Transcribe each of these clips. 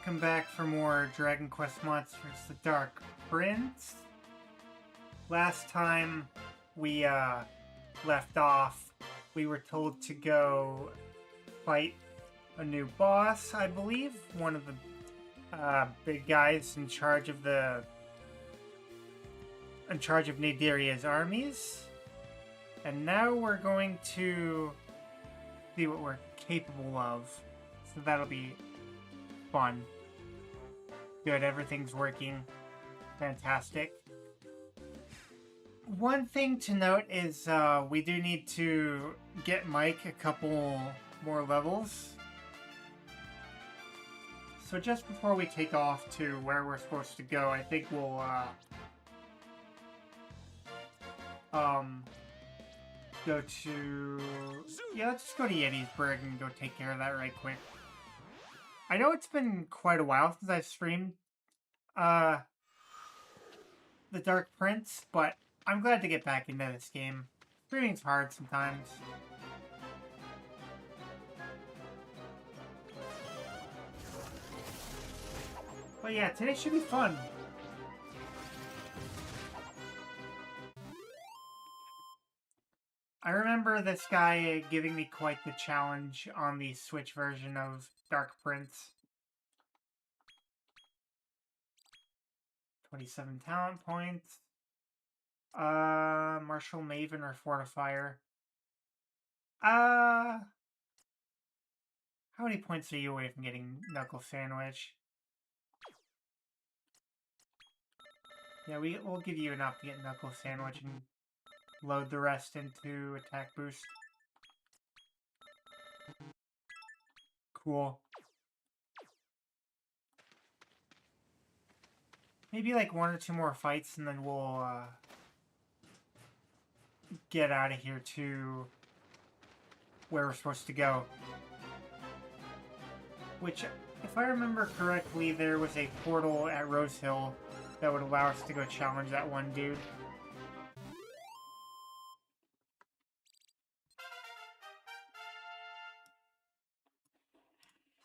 Come back for more Dragon Quest Monsters the Dark Prince. Last time we left off, we were told to go fight a new boss, I believe. One of the big guys in charge of Naderia's armies. And now we're going to see what we're capable of. So that'll be fun. Good, everything's working. Fantastic. One thing to note is we do need to get Mike a couple more levels. So just before we take off to where we're supposed to go, I think we'll go to... Yeah, let's just go to Gettysburg and go take care of that right quick. I know it's been quite a while since I've streamed The Dark Prince, but I'm glad to get back into this game. Streaming's hard sometimes. But yeah, today should be fun. I remember this guy giving me quite the challenge on the Switch version of Dark Prince. 27 talent points. Martial Maven or Fortifier. How many points are you away from getting Knuckle Sandwich? Yeah, we'll give you enough to get Knuckle Sandwich and load the rest into attack boost. Cool. Maybe like 1 or 2 more fights and then we'll get out of here to where we're supposed to go. Which, if I remember correctly, there was a portal at Rose Hill that would allow us to go challenge that one dude.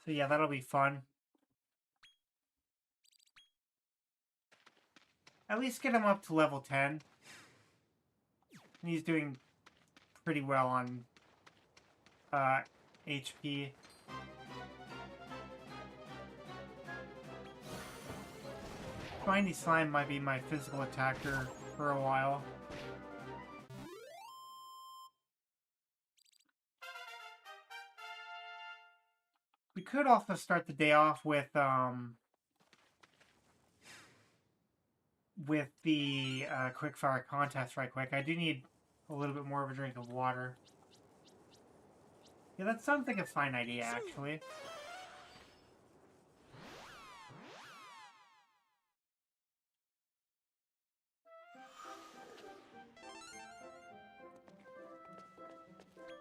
So yeah, that'll be fun. At least get him up to level 10. And he's doing pretty well on HP. Spiny Slime might be my physical attacker for a while. We could also start the day off with the quickfire contest right quick. I do need a little bit more of a drink of water. Yeah, that sounds like a fine idea, actually.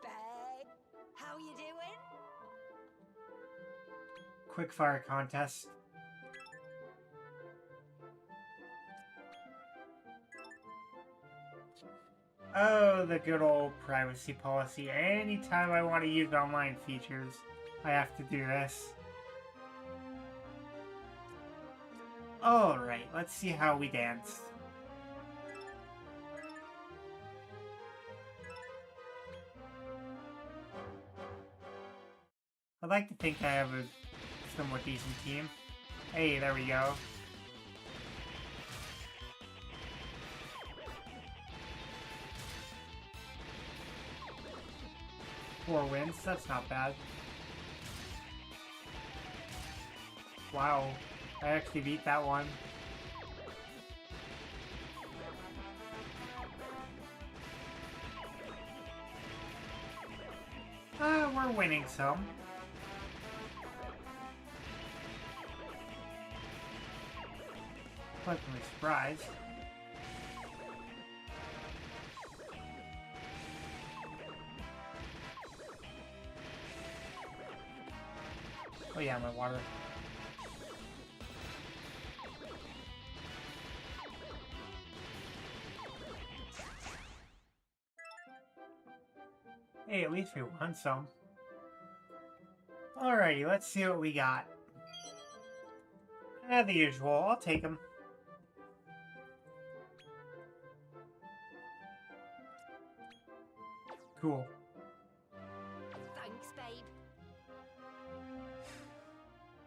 Babe, how you doing? Quickfire contest. Oh, the good old privacy policy. Anytime I want to use online features, I have to do this. Alright, let's see how we dance. I'd like to think I have a somewhat decent team. Hey, there we go. Four wins, that's not bad. Wow, I actually beat that one. We're winning some. Pleasantly surprised. Oh yeah, my water. Hey, at least we won some. Alrighty, let's see what we got. The usual. I'll take them. Cool. Thanks, babe.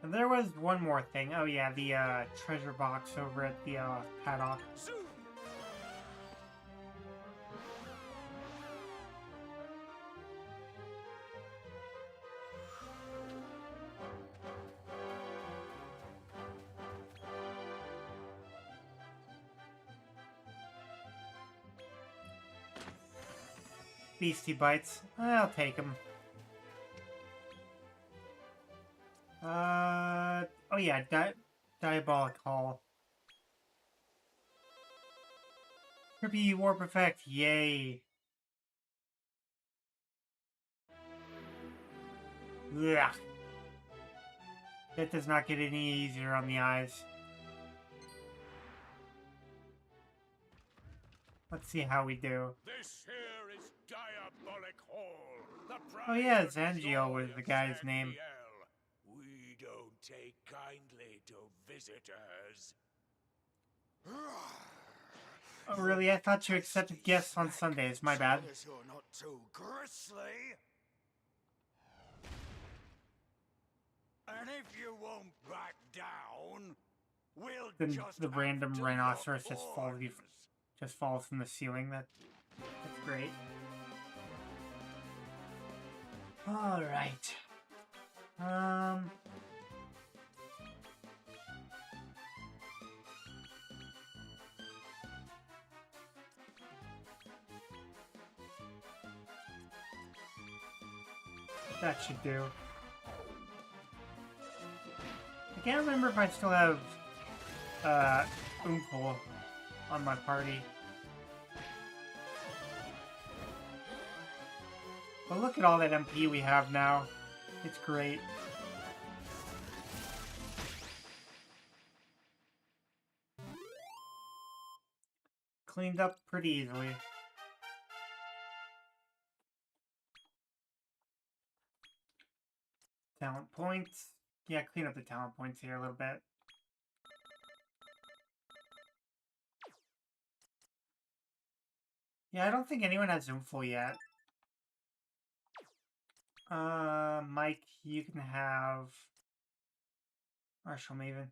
And there was one more thing. Oh yeah, the treasure box over at the paddock. Beastie bites. I'll take them. Oh yeah, Diabolic Hall. Trippy Warp Effect, yay. Ugh. That does not get any easier on the eyes. Let's see how we do. This here is Diabolic Hall. Oh yeah, Zangiel was the guy's name. We don't take kindly to visitors. Oh really? I thought you accepted guests on Sundays. My bad. You're not too grisly. And if you won't back down, we'll Then just the have random to rhinoceros lock horns. just falls from the ceiling. That's great. All right. That should do. I can't remember if I still have Oomphal on my party. But look at all that MP we have now. It's great. Cleaned up pretty easily. Talent points. Yeah, clean up the talent points here a little bit. Yeah, I don't think anyone has Oomphal yet. Mike, you can have Marshall Maven.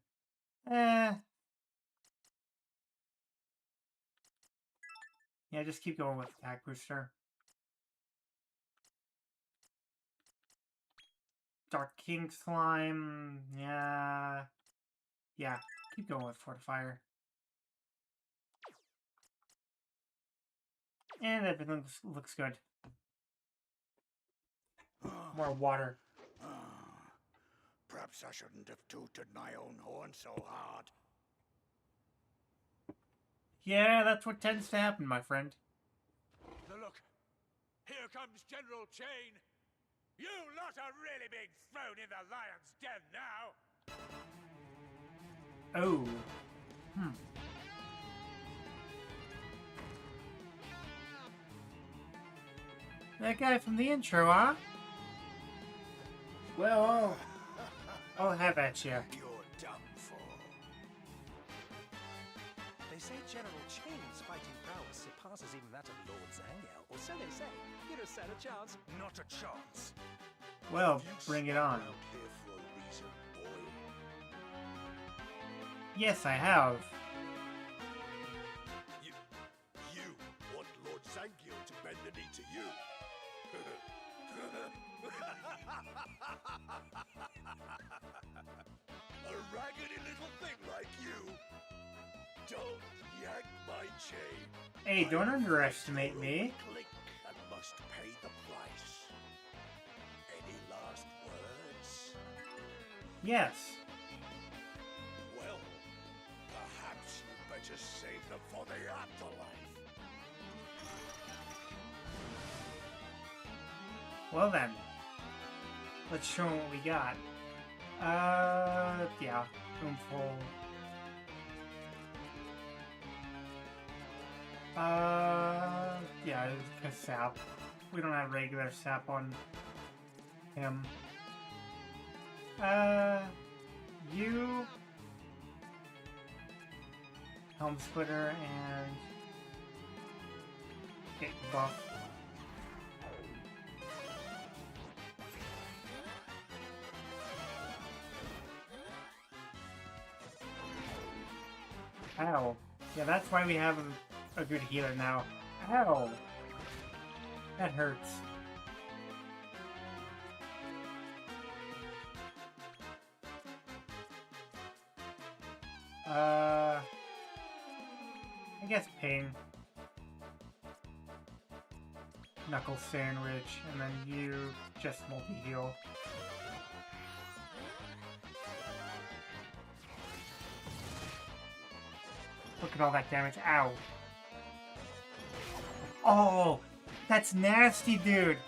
Yeah, just keep going with Attack Booster. Dark King Slime, yeah. Yeah, keep going with Fortifier. And everything looks good. More water. Perhaps I shouldn't have tooted my own horn so hard. Yeah, that's what tends to happen, my friend. Now look, here comes General Chain. You lot are really being thrown in the lion's den now. Oh. That guy from the intro, huh? Well, I'll have at you. You're done for. They say General Chain's fighting prowess surpasses even that of Lord Zangiel, or so they say. You don't stand a chance. Not a chance. Well, bring it on. Out here for a reason, boy. Yes, I have. You want Lord Zangiel to bend the knee to you? A raggedy little thing like you. Don't yank my chain. Hey, don't underestimate me. Click and must pay the price. Any last words? Yes. Well, perhaps you better save them for the afterlife. Well then. Let's show them what we got. Yeah. Oomphal. Yeah, it's sap. We don't have regular sap on him. You Helm Splitter and get buff. Ow. Yeah, that's why we have a good healer now. Ow. That hurts. I guess Ping. Knuckle Sandwich, and then you just multi-heal. Look at all that damage. Ow. Oh, that's nasty, dude.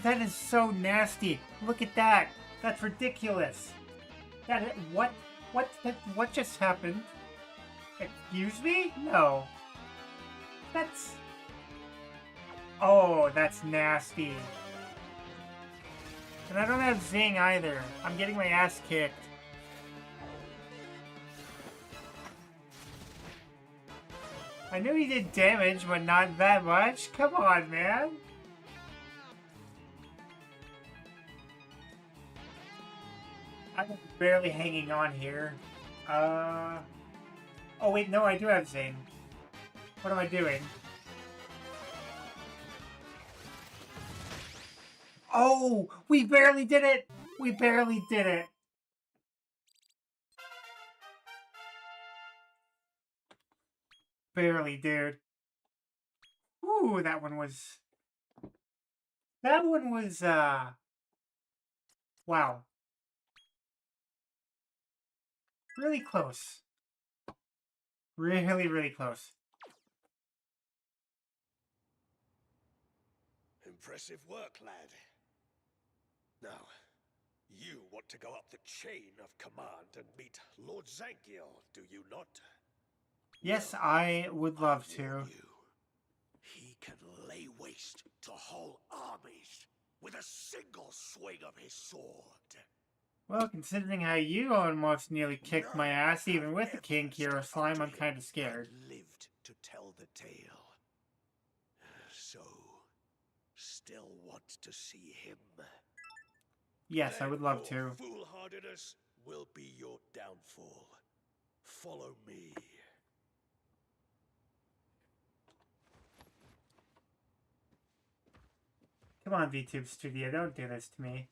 That is so nasty. Look at that. That's ridiculous. What just happened? Excuse me? No. That's... Oh, that's nasty. And I don't have Zing either. I'm getting my ass kicked. I knew he did damage, but not that much. Come on, man. I'm barely hanging on here. Oh wait, no, I do have Zing. What am I doing? Oh, we barely did it! We barely did it! Barely, dude. Ooh, that one was... Wow. Really close. Really, really close. Impressive work, lad. Now, you want to go up the chain of command and meet Lord Zangiel, do you not? Yes, I would love to. You. He can lay waste to whole armies with a single swing of his sword. Well, considering how you almost nearly kicked my ass, even with the King Kira slime, I'm kind of scared. Lived to tell the tale. So, still want to see him? Yes, I would love to. Foolhardiness will be your downfall. Follow me. Come on, VTube Studio, don't do this to me.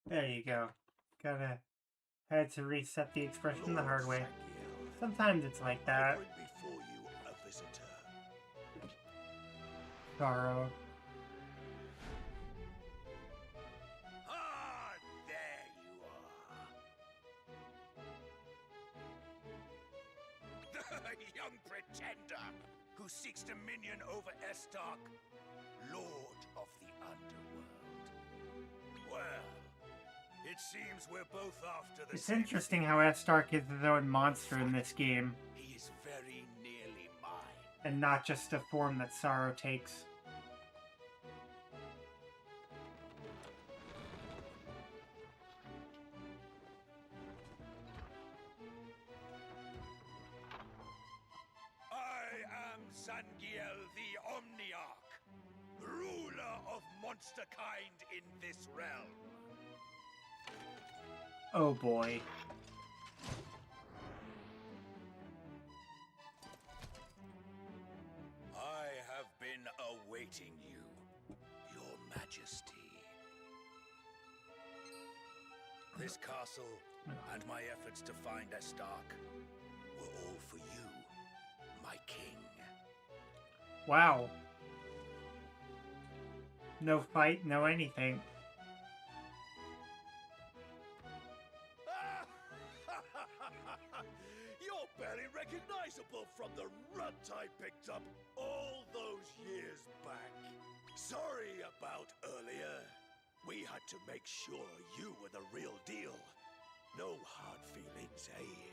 There you go. Had to reset the expression the hard way. Sometimes it's like that. Before you a visitor. Sorrow. Ah, there you are. The young pretender who seeks dominion over Estark, Lord of the Underworld. Well, it seems we're both after the It's same interesting thing. how Estark is his own monster in this game, He is very nearly mine. and not just a form that Sorrow takes. I am Zangiel the Omniarch, ruler of monsterkind in this realm. Oh boy. I have been awaiting you, Your Majesty. This castle and my efforts to find Estark were all for you, my king. Wow. No fight, no anything. You're barely recognizable from the runt I picked up all those years back. Sorry about earlier. We had to make sure you were the real deal. No hard feelings, eh?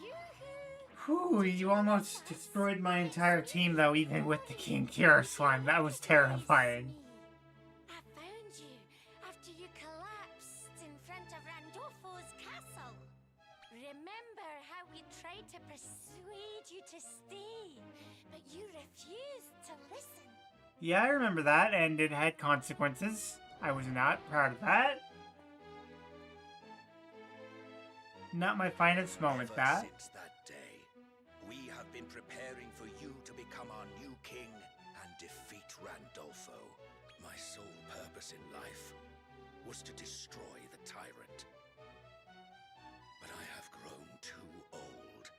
Yoo-hoo! Whew, you almost destroyed my entire team though, even with the King Kira slime. That was terrifying. I found you after you collapsed in front of Randolfo's castle. Remember how we tried to persuade you to stay, but you refused to listen? Yeah, I remember that, and it had consequences. I was not proud of that. Not my finest moment, Ever that. since that day, we have been preparing for you to become our new king and defeat Randolfo. My sole purpose in life was to destroy the tyrant. But I have grown too old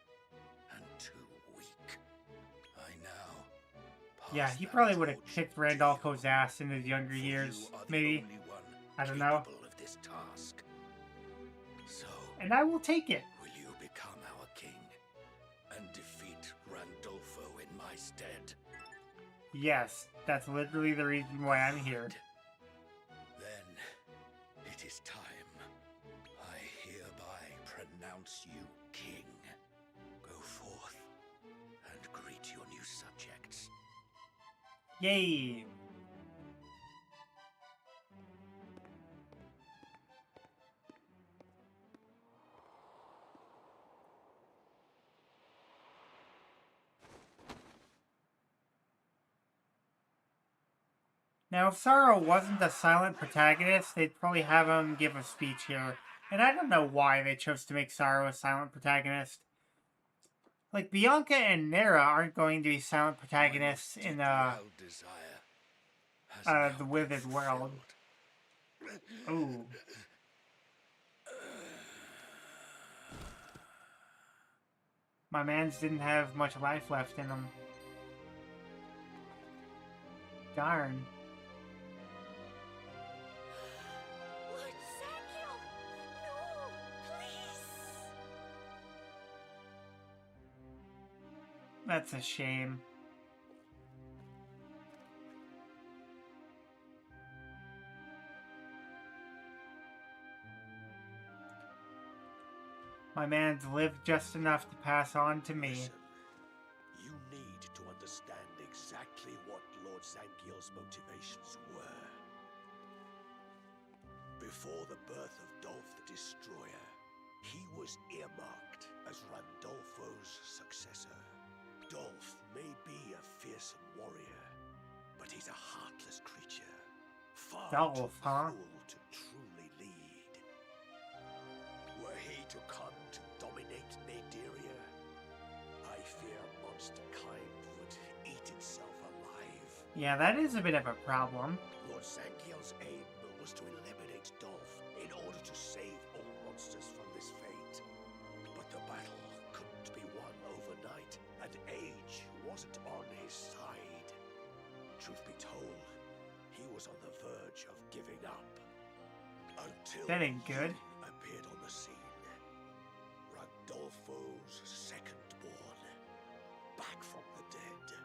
and too weak. I now Yeah, pass he that probably would have torch kicked to Randolfo's you. ass in his younger For years, you are the maybe. only one I don't know. capable of this task. So, And I will take it. will you become our king and defeat Randolfo in my stead? Yes, that's literally the reason why I'm here. Then it is time. I hereby pronounce you king. Go forth and greet your new subjects. Yay! Now, if Sorrow wasn't the silent protagonist, they'd probably have him give a speech here. And I don't know why they chose to make Sorrow a silent protagonist. Like, Bianca and Nera aren't going to be silent protagonists in desire has now the been Withered World. fulfilled. Ooh. My mans didn't have much life left in them. Darn. Lord Zangiel! No! Please! That's a shame. My man's lived just enough to pass on to me. Listen, you need to understand exactly what Lord Zangiel's motivations were. Before the birth of Dolph the Destroyer, he was earmarked as Randolfo's successor. Dolph may be a fearsome warrior, but he's a heartless creature. Far Dolph, too huh? cruel to truly lead. Were he to come to dominate Naderia, I fear monster kind would eat itself alive. Yeah, that is a bit of a problem. Lord Zangiel's aim was to eliminate Dolph in order to save all monsters from this fate. But the battle couldn't be won overnight, and age wasn't on his side. Truth be told, he was on the verge of giving up. Until That ain't good. you appeared on the scene. Randolfo's second-born, back from the dead.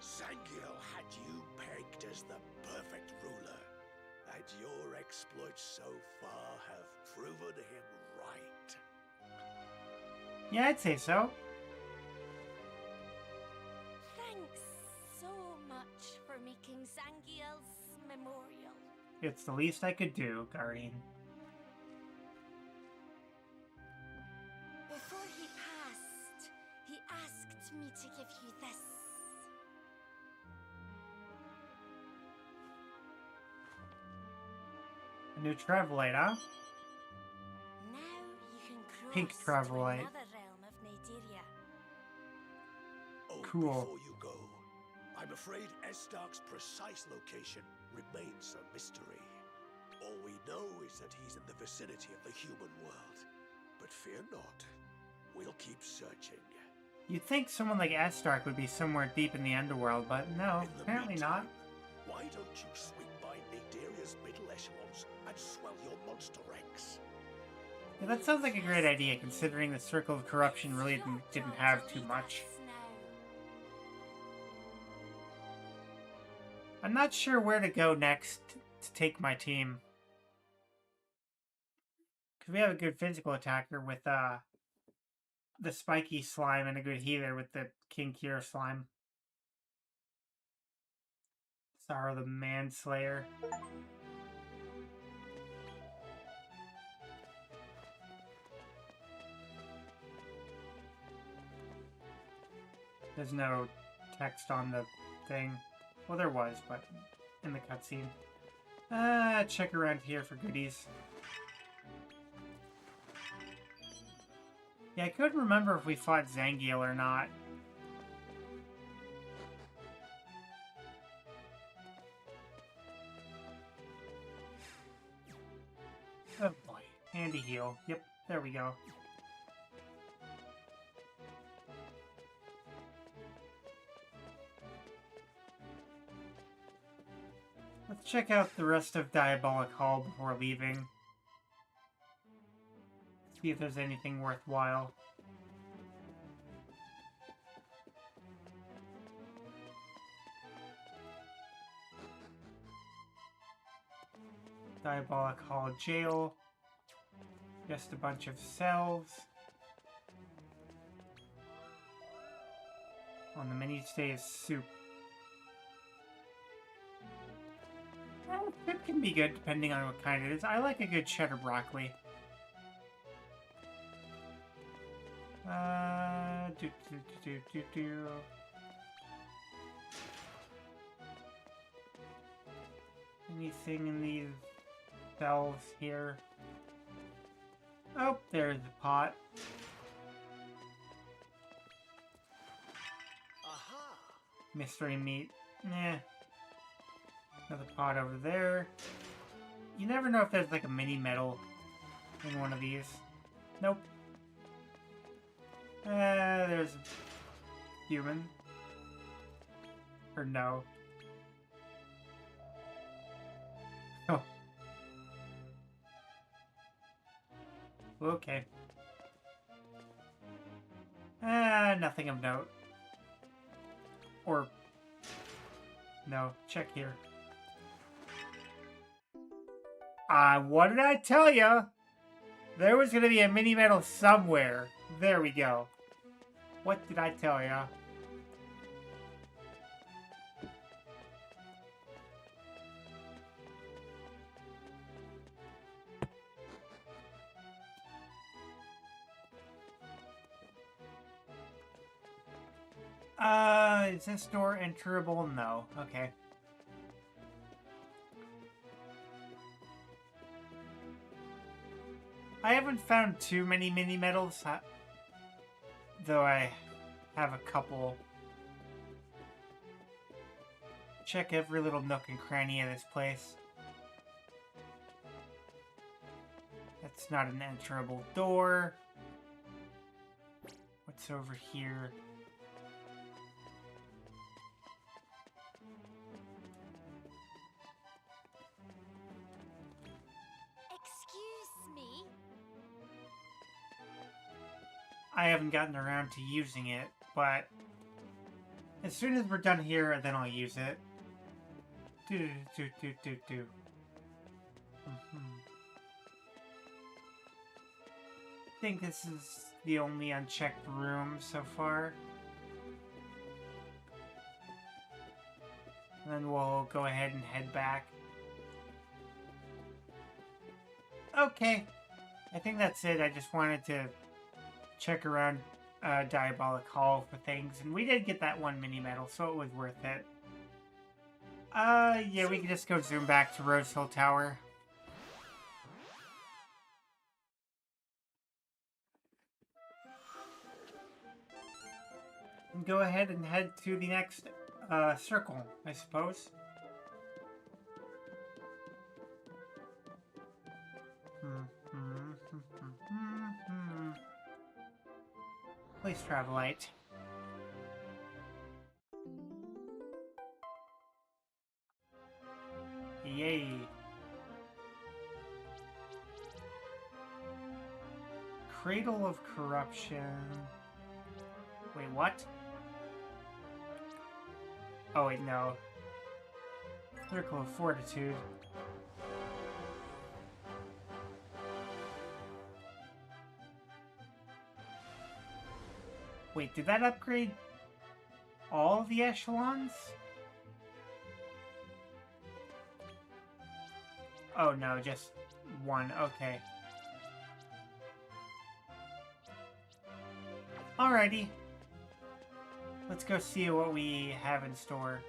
Zangiel had you pegged as the perfect ruler, and your exploits so far have proven him right. Yeah, I'd say so. Thanks so much for making Zangiel's memorial. It's the least I could do, Guardian. Before he passed, he asked me to give you this. A new Travelite, huh? Now you can cross Pink to Travelite. another realm of Naderia. Oh, Cool. before you go, I'm afraid Estark's precise location remains a mystery. All we know is that he's in the vicinity of the human world. But fear not, we'll keep searching. You'd think someone like Estark would be somewhere deep in the underworld, but no, In the apparently not. meantime, why don't you swing by Naderia's middle echelons and swell your monster ranks? Yeah, that sounds like a great idea, considering the Circle of Corruption really didn't have too much. I'm not sure where to go next to take my team. Because we have a good physical attacker with the spiky slime and a good healer with the King Kier slime. Sorrow the Manslayer. There's no text on the thing. Well, there was, but in the cutscene. Check around here for goodies. Yeah, I couldn't remember if we fought Zangiel or not. Oh boy. Handy heal. Yep, there we go. Let's check out the rest of Diabolic Hall before leaving. See if there's anything worthwhile. Diabolic Hall Jail. Just a bunch of cells. On the menu today is soup. Well, soup can be good depending on what kind it is. I like a good cheddar broccoli. Anything in these cells here? Oh, there's the pot. Aha! Mystery meat. Nah. Another pot over there. You never know if there's like a mini medal in one of these. Nope. There's a human. Or no. Oh. Okay. Nothing of note. Or... no, check here. What did I tell ya? There was gonna be a mini medal somewhere. There we go. What did I tell ya? Is this door enterable? No. Okay. I haven't found too many mini medals, though I have a couple. Check every little nook and cranny of this place. That's not an enterable door. What's over here? I haven't gotten around to using it, but as soon as we're done here, then I'll use it. I think this is the only unchecked room so far. And then we'll go ahead and head back. Okay. I think that's it. I just wanted to check around Diabolic Hall for things, and we did get that one mini medal, so it was worth it. Yeah, we can just go zoom back to Rose Hill Tower. And go ahead and head to the next circle, I suppose. Please, Travelite. Yay. Cradle of Corruption. Wait, what? Oh, wait, no. Circle of Fortitude. Wait, did that upgrade all the echelons? Oh no, just one. Okay. Alrighty. Let's go see what we have in store.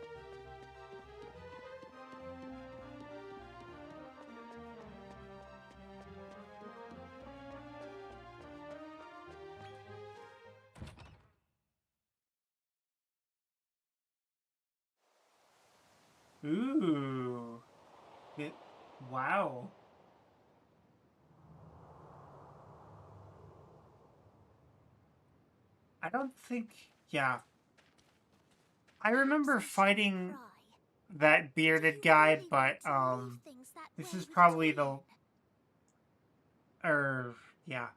Ooh. Wow. I don't think... Yeah. I remember fighting that bearded guy, but, this is probably the... yeah.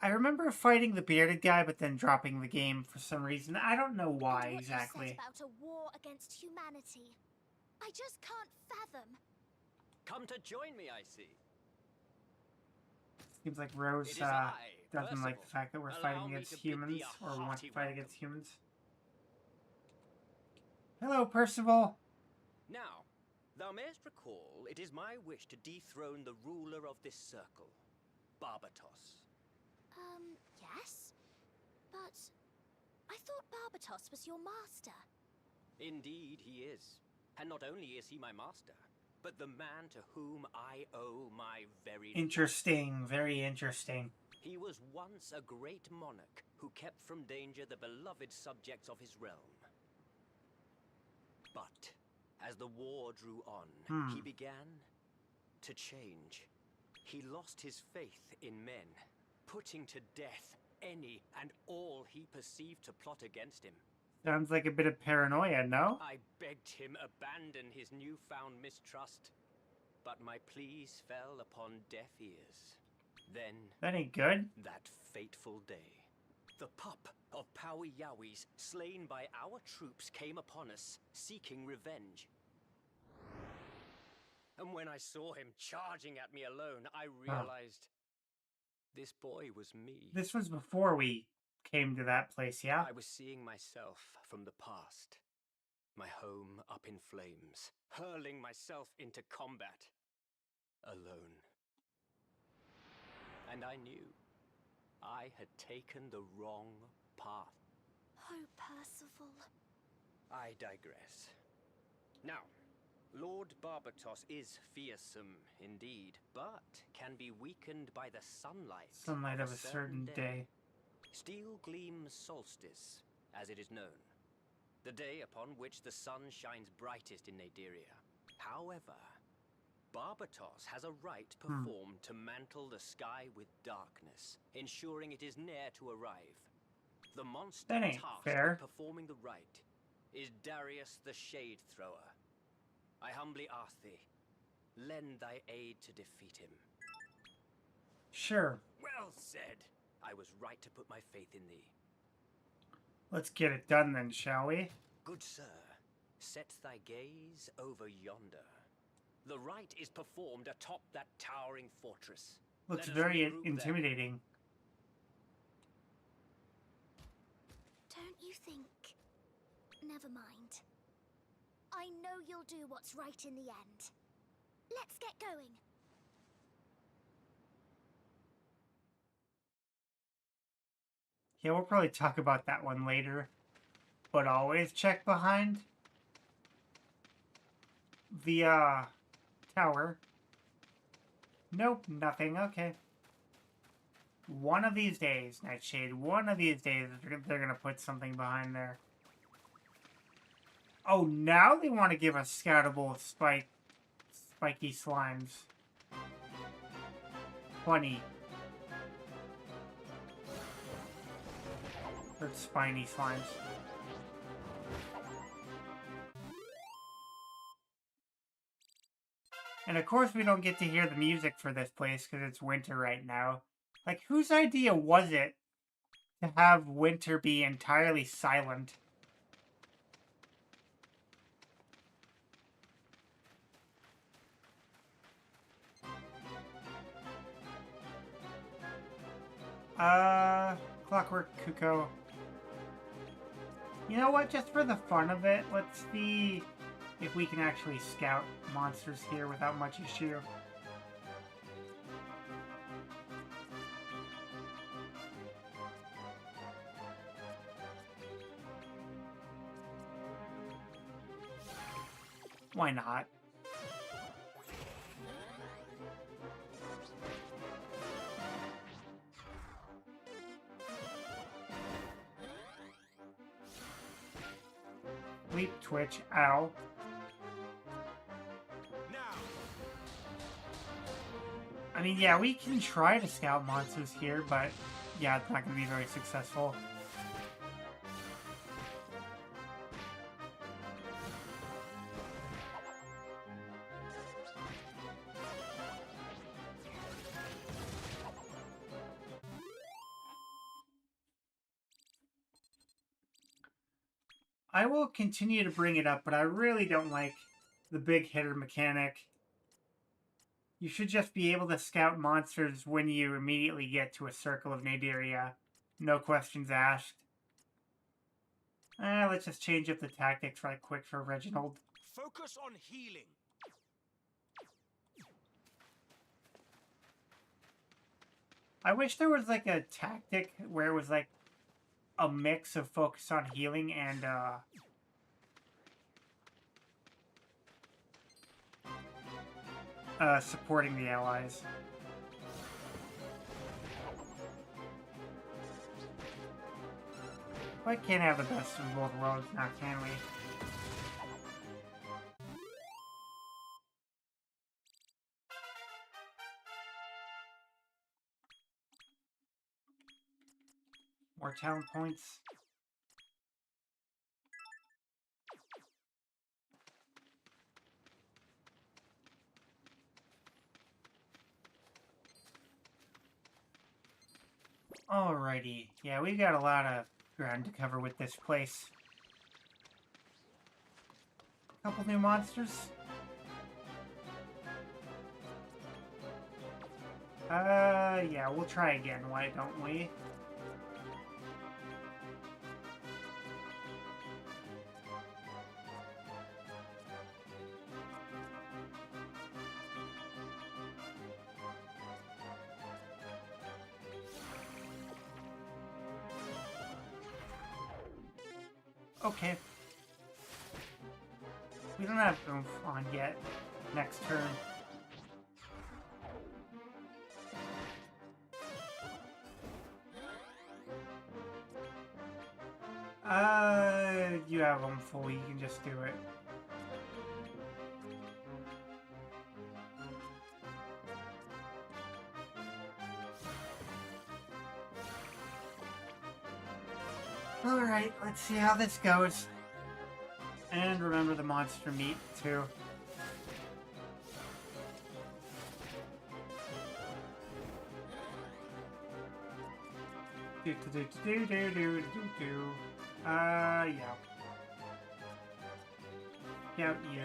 I remember fighting the bearded guy, but then dropping the game for some reason. I don't know why exactly. You said about a war against humanity. I just can't fathom. Come to join me, I see. Seems like Rose doesn't like the fact that we're fighting against humans, or want to fight against humans. Hello, Percival. Now, thou mayest recall, it is my wish to dethrone the ruler of this circle, Barbatos. Yes? But I thought Barbatos was your master. Indeed, he is. And not only is he my master, but the man to whom I owe my very life. Interesting, very interesting. He was once a great monarch who kept from danger the beloved subjects of his realm. But as the war drew on, he began to change. He lost his faith in men, putting to death any and all he perceived to plot against him. Sounds like a bit of paranoia, no? I begged him abandon his newfound mistrust, but my pleas fell upon deaf ears. Then, that ain't good. That fateful day, the pup of Powie Yowies, slain by our troops, came upon us, seeking revenge. And when I saw him charging at me alone, I realized this boy was me. This was before we came to that place, yeah? I was seeing myself from the past. My home up in flames, hurling myself into combat. Alone. And I knew I had taken the wrong path. Oh, Percival. I digress. Now, Lord Barbatos is fearsome indeed, but can be weakened by the sunlight of a certain day. Steel Gleam Solstice, as it is known. The day upon which the sun shines brightest in Naderia. However, Barbatos has a rite performed to mantle the sky with darkness, ensuring it is near to arrive. The monster tasked with performing the rite is Darius the Shade Thrower. I humbly ask thee, lend thy aid to defeat him. Sure. Well said. I was right to put my faith in thee. Let's get it done then, shall we? Good sir, set thy gaze over yonder. The rite is performed atop that towering fortress. Looks very intimidating. Don't you think? Never mind. I know you'll do what's right in the end. Let's get going. Yeah, we'll probably talk about that one later. But always check behind the, tower. Nope, nothing. Okay. One of these days, Nightshade, one of these days, they're gonna put something behind there. Oh, now they want to give us scoutable spiky slimes. Funny. Or spiny slimes. And of course we don't get to hear the music for this place because it's winter right now. Like, whose idea was it to have winter be entirely silent? Clockwork Kuko. You know what? Just for the fun of it, let's see if we can actually scout monsters here without much issue. Why not? Leap twitch, ow. I mean, yeah, we can try to scout monsters here, but yeah, it's not going to be very successful. I will continue to bring it up, but I really don't like the big hitter mechanic. You should just be able to scout monsters when you immediately get to a circle of Naderia. No questions asked. Let's just change up the tactics right quick for Reginald. Focus on healing. I wish there was like a tactic where it was like a mix of focus on healing and supporting the allies. We can't have the best of both worlds now, can we? More talent points. Alrighty. Yeah, we've got a lot of ground to cover with this place. Couple new monsters. Yeah, we'll try again, why don't we? Okay. We don't have oomph on yet. Next turn. You have them full, you can just do it. Alright, let's see how this goes. And remember the monster meat, too. Yeah. Yep, you.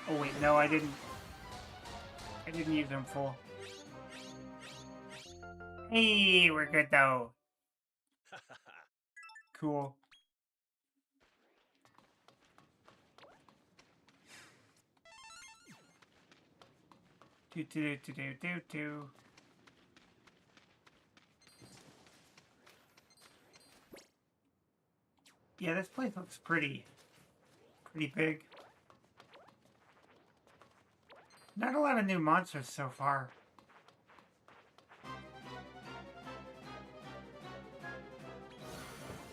Oh wait, no, I didn't use them full. Hey, we're good though. Cool. Do. Yeah, this place looks pretty big. Not a lot of new monsters so far.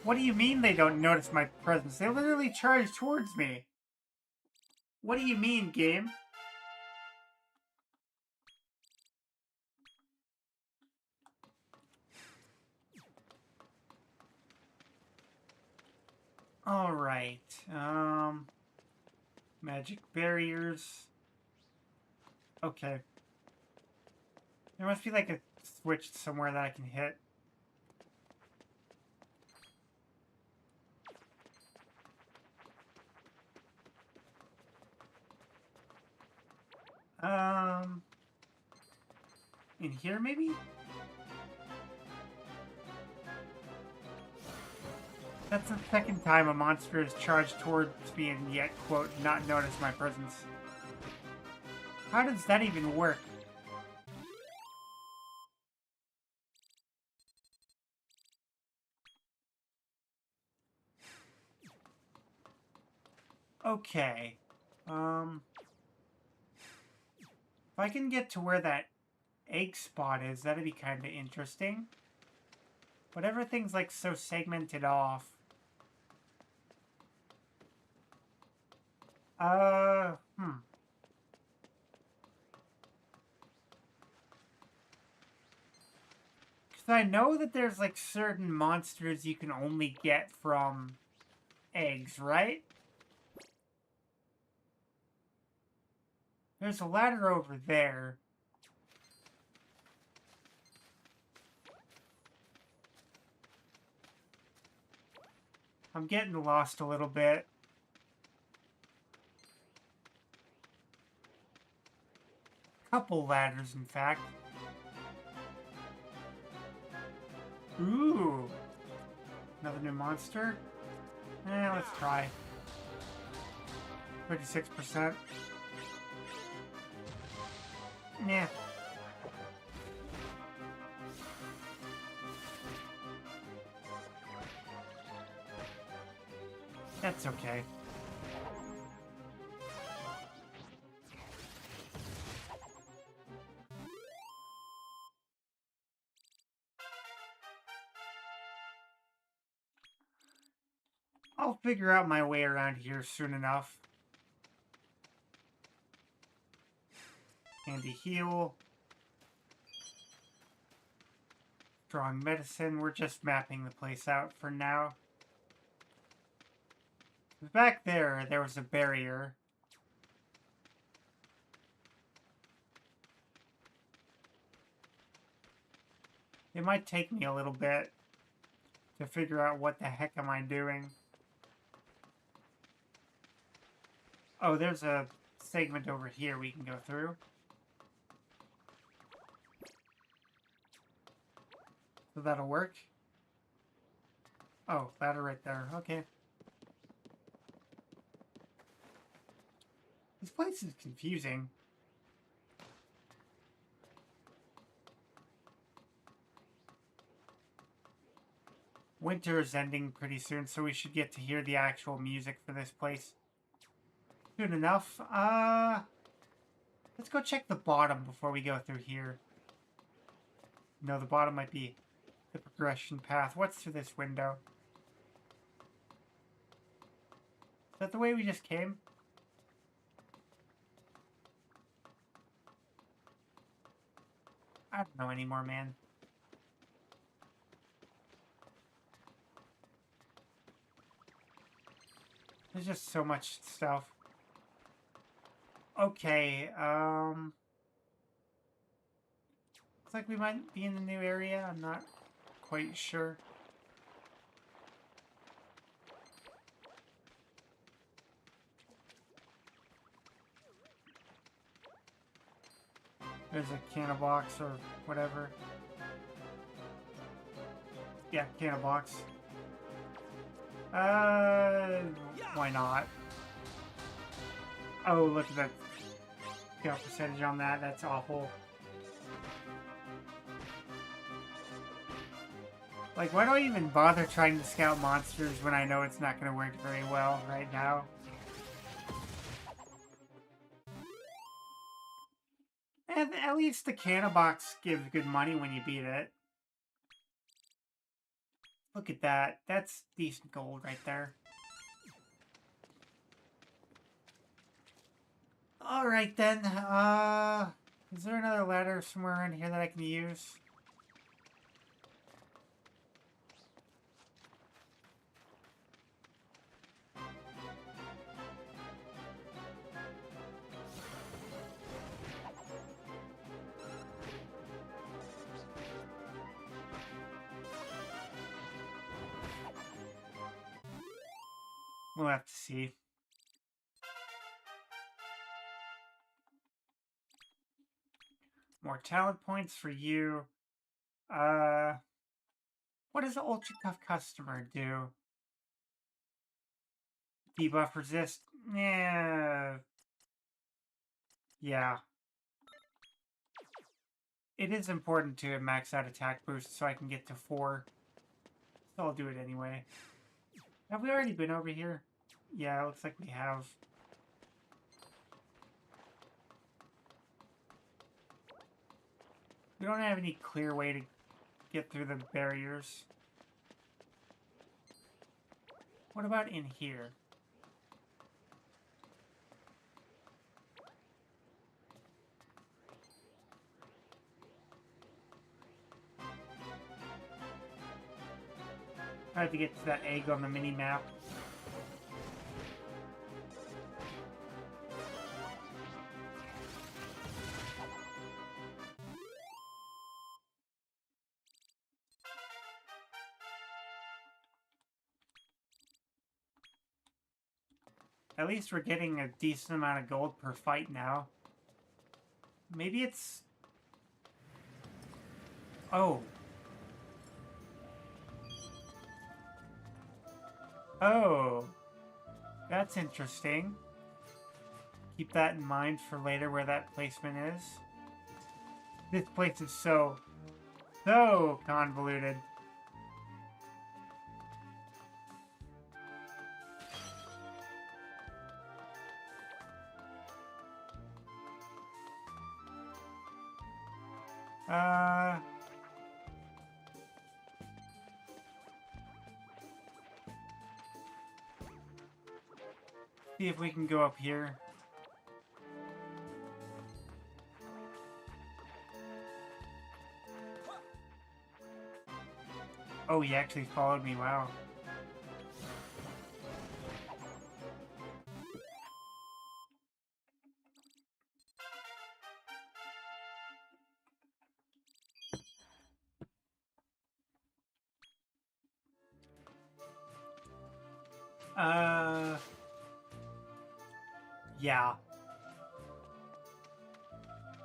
What do you mean they don't notice my presence? They literally charge towards me. What do you mean, game? Alright, magic barriers. Okay. There must be like a switch somewhere that I can hit. In here maybe? That's the second time a monster has charged towards me and yet, quote, not noticed my presence. How does that even work? Okay. If I can get to where that egg spot is, that'd be kind of interesting. But everything's like so segmented off. Because I know that there's like certain monsters you can only get from eggs, right? There's a ladder over there. I'm getting lost a little bit. Couple ladders, in fact. Ooh. Another new monster? Let's try. 36%. Nah. That's okay. I'll figure out my way around here soon enough. Handy heal. Strong medicine. We're just mapping the place out for now. Back there was a barrier. It might take me a little bit to figure out what the heck am I doing. Oh, there's a segment over here we can go through. So that'll work. Oh, ladder right there. Okay. This place is confusing. Winter is ending pretty soon, so we should get to hear the actual music for this place soon enough. Let's go check the bottom before we go through here. No, the bottom might be the progression path. What's through this window? Is that the way we just came? I don't know anymore, man. There's just so much stuff. Okay, looks like we might be in a new area. I'm not quite sure. There's a can of box or whatever. Yeah, can of box. Why not? Oh, look at that kill percentage on that. That's awful. Like, why do I even bother trying to scout monsters when I know it's not going to work very well right now? And at least the can of box gives good money when you beat it. Look at that. That's decent gold right there. Alright then. Is there another ladder somewhere around here that I can use? We'll have to see. More talent points for you. What does the Ultra Tough Customer do? Debuff resist? Yeah. Yeah. It is important to max out attack boost so I can get to 4. So I'll do it anyway. Have we already been over here? Yeah, it looks like we have. We don't have any clear way to get through the barriers. What about in here? I had to get to that egg on the mini-map. At least we're getting a decent amount of gold per fight now. Maybe it's... Oh. Oh. That's interesting. Keep that in mind for later where that placement is. This place is so convoluted. See if we can go up here. Oh, he actually followed me, wow. Yeah.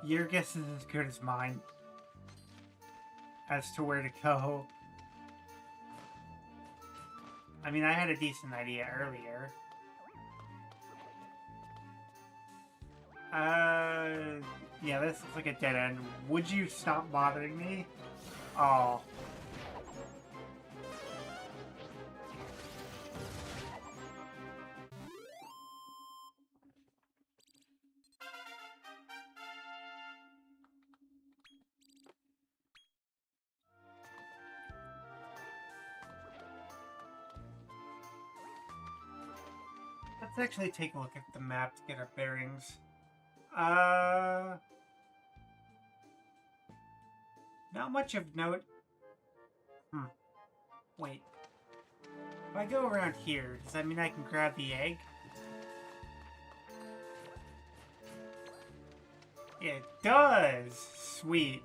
Your guess is as good as mine as to where to go. I mean, I had a decent idea earlier. Yeah, this looks like a dead end. Would you stop bothering me? Oh. Let's actually take a look at the map to get our bearings. Not much of note. Wait. If I go around here, does that mean I can grab the egg? It does! Sweet.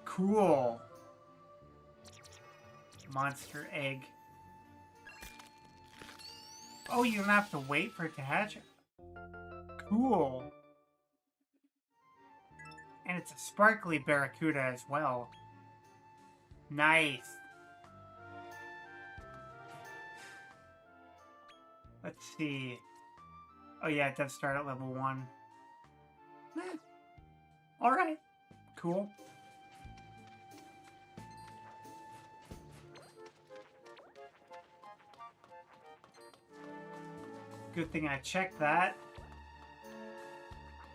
Cool. Monster egg. Oh, you don't have to wait for it to hatch? Cool. And it's a sparkly barracuda as well. Nice. Let's see. Oh yeah, it does start at level 1. Alright. Cool. Good thing I checked that.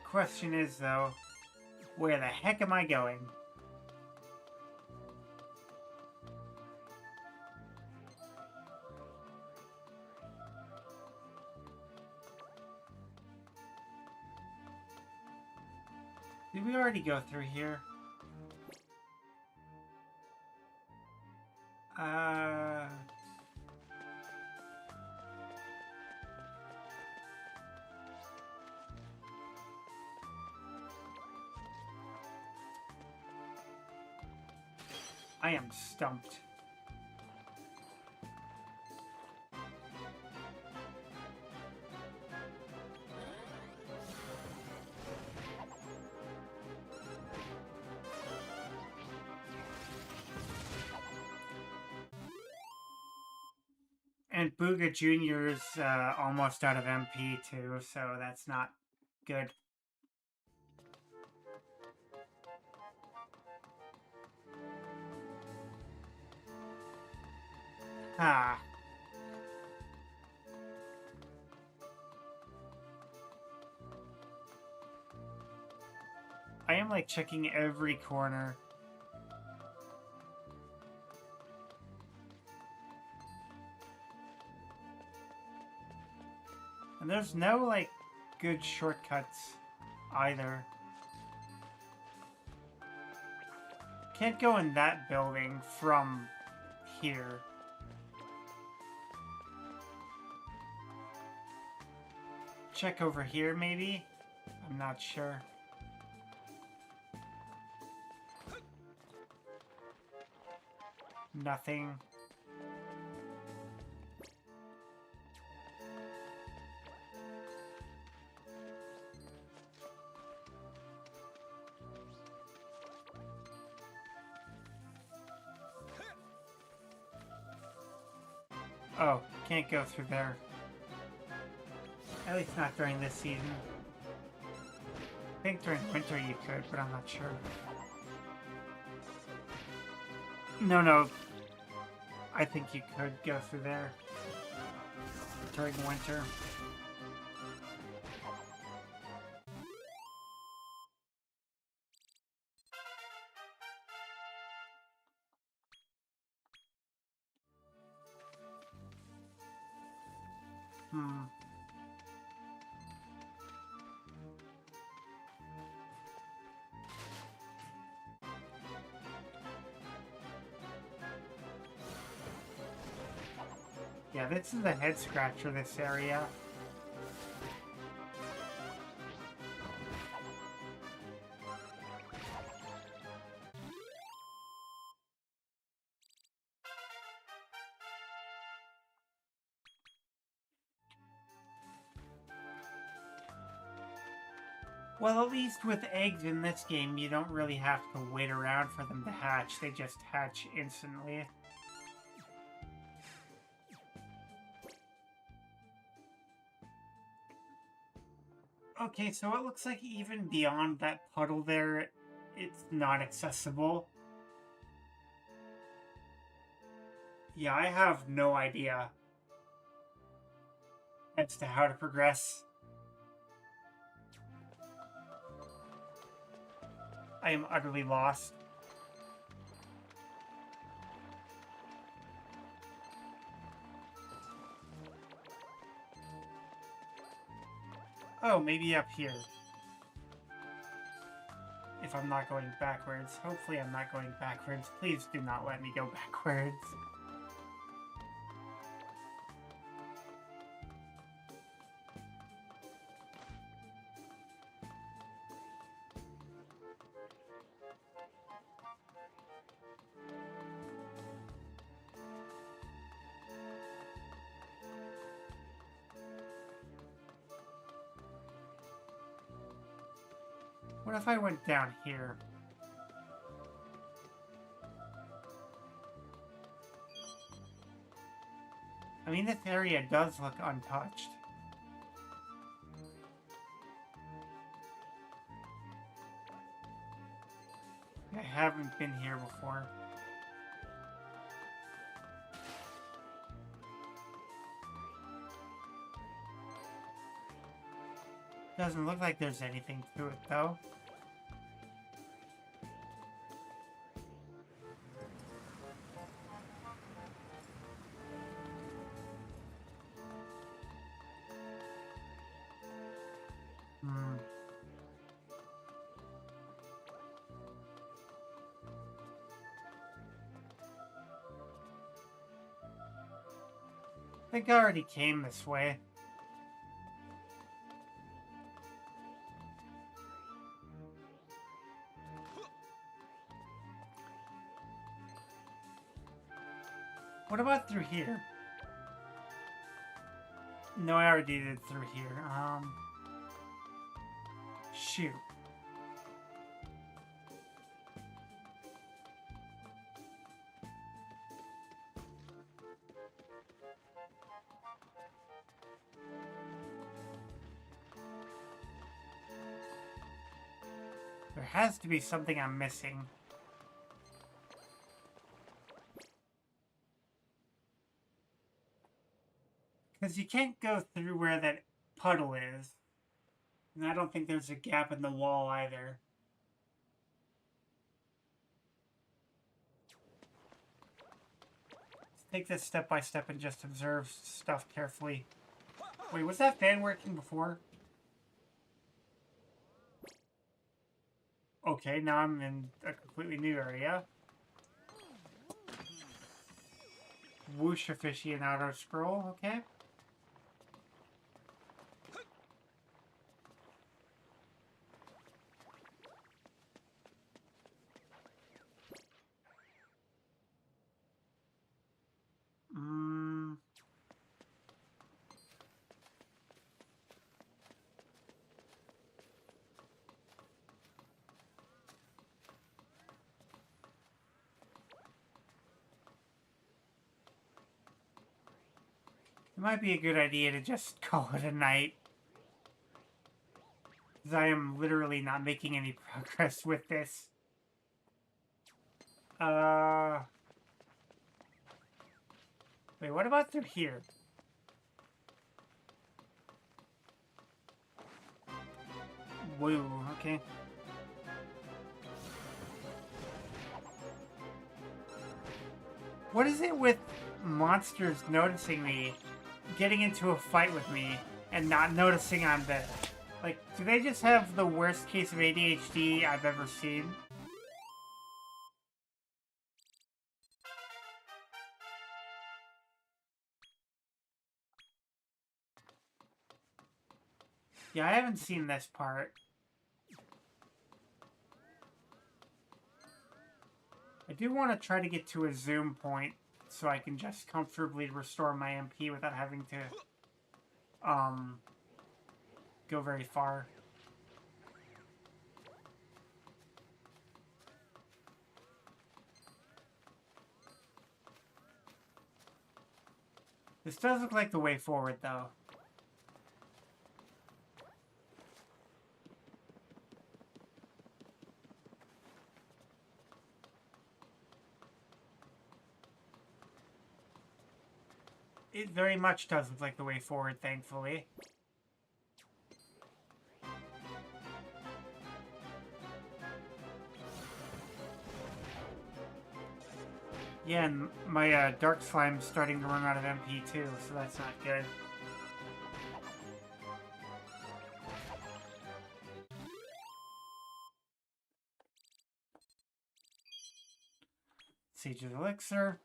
Question is, though, where the heck am I going? Did we already go through here? I am stumped. And Booga Jr.'s almost out of MP too, so that's not good. Ah. I am like checking every corner. And there's no like good shortcuts either. Can't go in that building from here. Check over here, maybe? I'm not sure. Nothing. Oh, can't go through there. At least not during this season. I think during winter you could, but I'm not sure. No. I think you could go through there during winter. Yeah, this is the head scratcher, this area. Well, at least with eggs in this game, you don't really have to wait around for them to hatch. They just hatch instantly. Okay, so it looks like even beyond that puddle there, it's not accessible. Yeah, I have no idea as to how to progress. I am utterly lost. Oh, maybe up here. If I'm not going backwards. Hopefully I'm not going backwards. Please do not let me go backwards. What if I went down here? I mean, this area does look untouched. I haven't been here before. Doesn't look like there's anything to it, though. I think I already came this way. What about through here? No, I already did through here. Shoot. There has to be something I'm missing. Because you can't go through where that puddle is. And I don't think there's a gap in the wall either. Let's take this step by step and just observe stuff carefully. Wait, was that fan working before? Okay, now I'm in a completely new area. Whoosh aficionado scroll, okay. It might be a good idea to just call it a night. Because I am literally not making any progress with this. Wait, what about through here? Whoa, okay. What is it with monsters noticing me, getting into a fight with me, and not noticing I'm there? Like, do they just have the worst case of ADHD I've ever seen? Yeah, I haven't seen this part. I do want to try to get to a zoom point so I can just comfortably restore my MP without having to, go very far. This does look like the way forward, though. It very much does look like the way forward, thankfully. Yeah, and my dark slime's starting to run out of MP too, so that's not good. Sage's Elixir.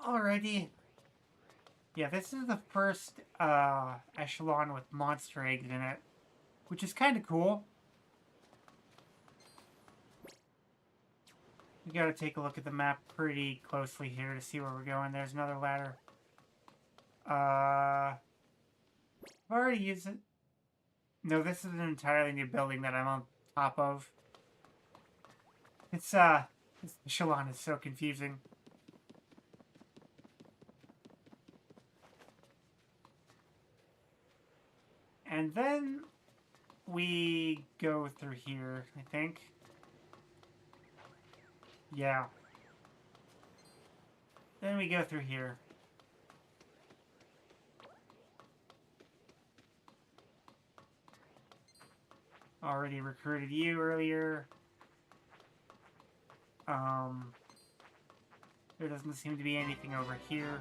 Alrighty. Yeah, this is the first echelon with monster eggs in it, which is kind of cool. We gotta take a look at the map pretty closely here to see where we're going. There's another ladder. I've already used it. No, this is an entirely new building that I'm on top of. This echelon is so confusing. And then we go through here, I think. Yeah. Then we go through here. Already recruited you earlier. There doesn't seem to be anything over here.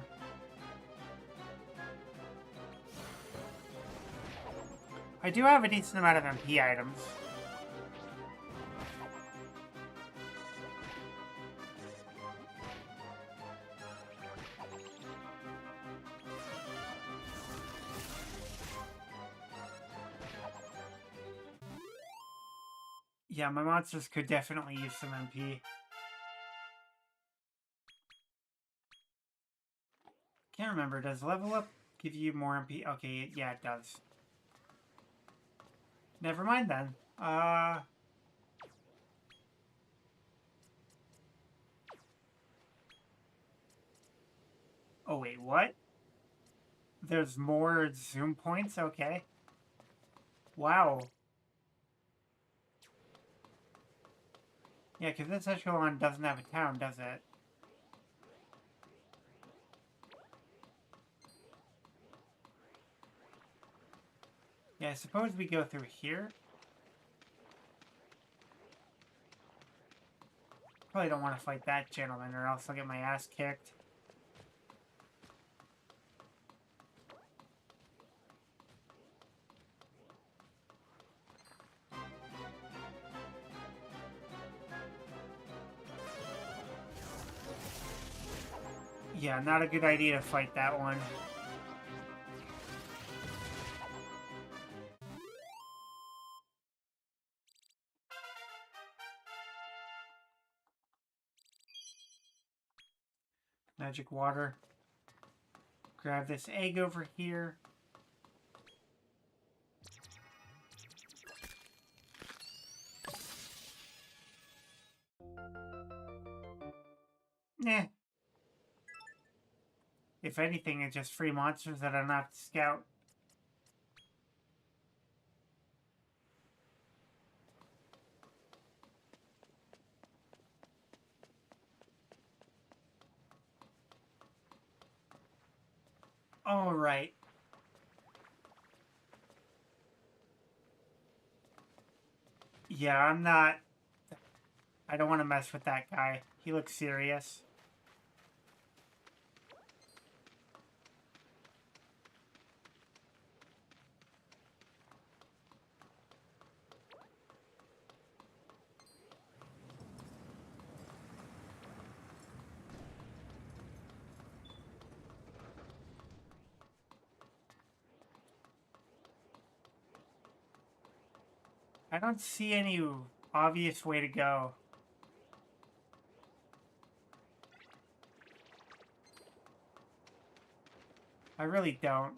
I do have a decent amount of MP items. Yeah, my monsters could definitely use some MP. Can't remember, does level up give you more MP? Okay, yeah, it does. Never mind then. Oh wait, what? There's more zoom points? Okay. Wow. Yeah, because this echelon doesn't have a town, does it? Yeah, I suppose we go through here. Probably don't want to fight that gentleman or else I'll get my ass kicked. Yeah, not a good idea to fight that one. Magic water. Grab this egg over here. Nah. If anything, it's just free monsters that I don't have to scout. Alright. Yeah, I'm not... I don't want to mess with that guy. He looks serious. I don't see any obvious way to go. I really don't.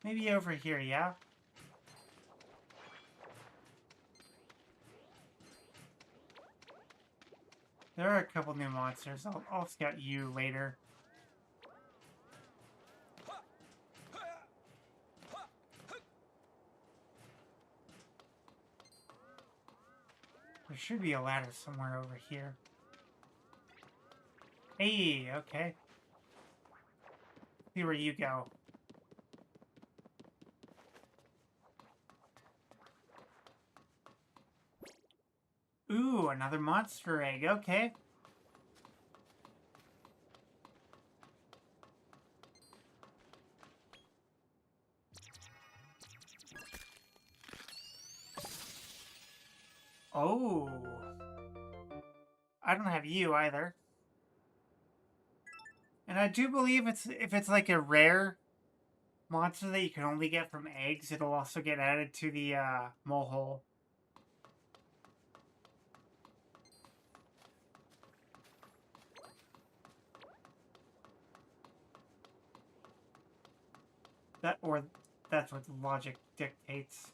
Maybe over here, yeah? There are a couple new monsters. I'll scout you later. There should be a ladder somewhere over here. Hey, okay. See where you go. Ooh, another monster egg. Okay. Oh. I don't have you either. And I do believe if it's like a rare monster that you can only get from eggs, it'll also get added to the mole hole. That's what the logic dictates.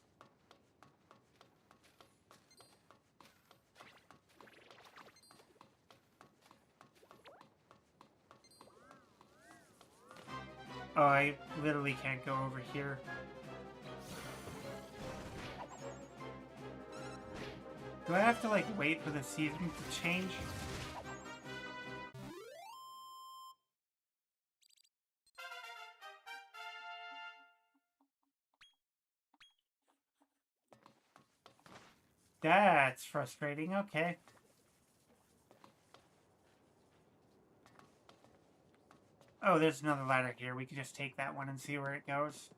Oh, I literally can't go over here. Do I have to, like, wait for the season to change? That's frustrating. Okay. Oh, there's another ladder here. We can just take that one and see where it goes.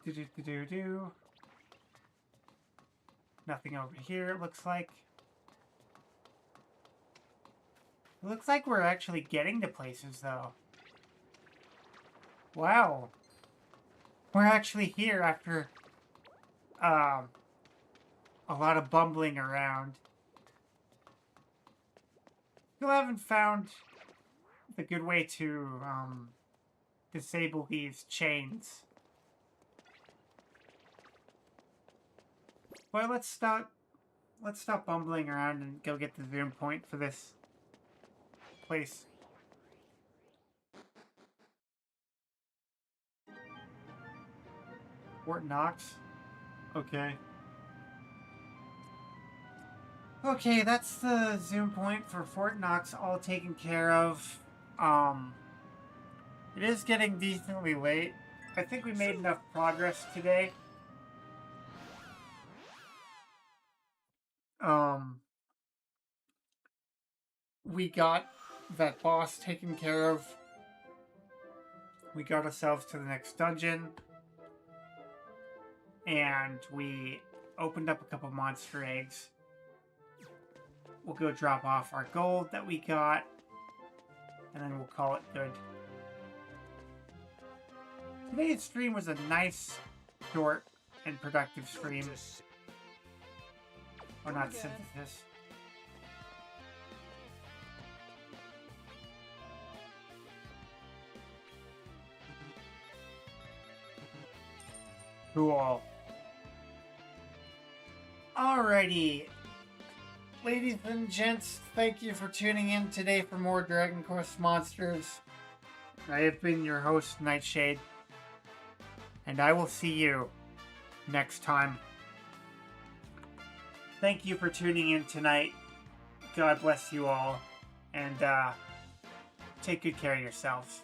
Do. Nothing over here, it looks like. It looks like we're actually getting to places, though. Wow. We're actually here after, a lot of bumbling around. Still haven't found the good way to disable these chains. Well, let's stop bumbling around and go get the zoom point for this place. Fort Knox? Okay. Okay, that's the zoom point for Fort Knox all taken care of. It is getting decently late. I think we made enough progress today. We got that boss taken care of. We got ourselves to the next dungeon. And we opened up a couple monster eggs. We'll go drop off our gold that we got. And then we'll call it good. Today's stream was a nice, short, and productive stream. Or not synthesis. Cool. Alrighty. Ladies and gents, thank you for tuning in today for more Dragon Quest Monsters. I have been your host, Nightshade. And I will see you next time. Thank you for tuning in tonight. God bless you all. And take good care of yourselves.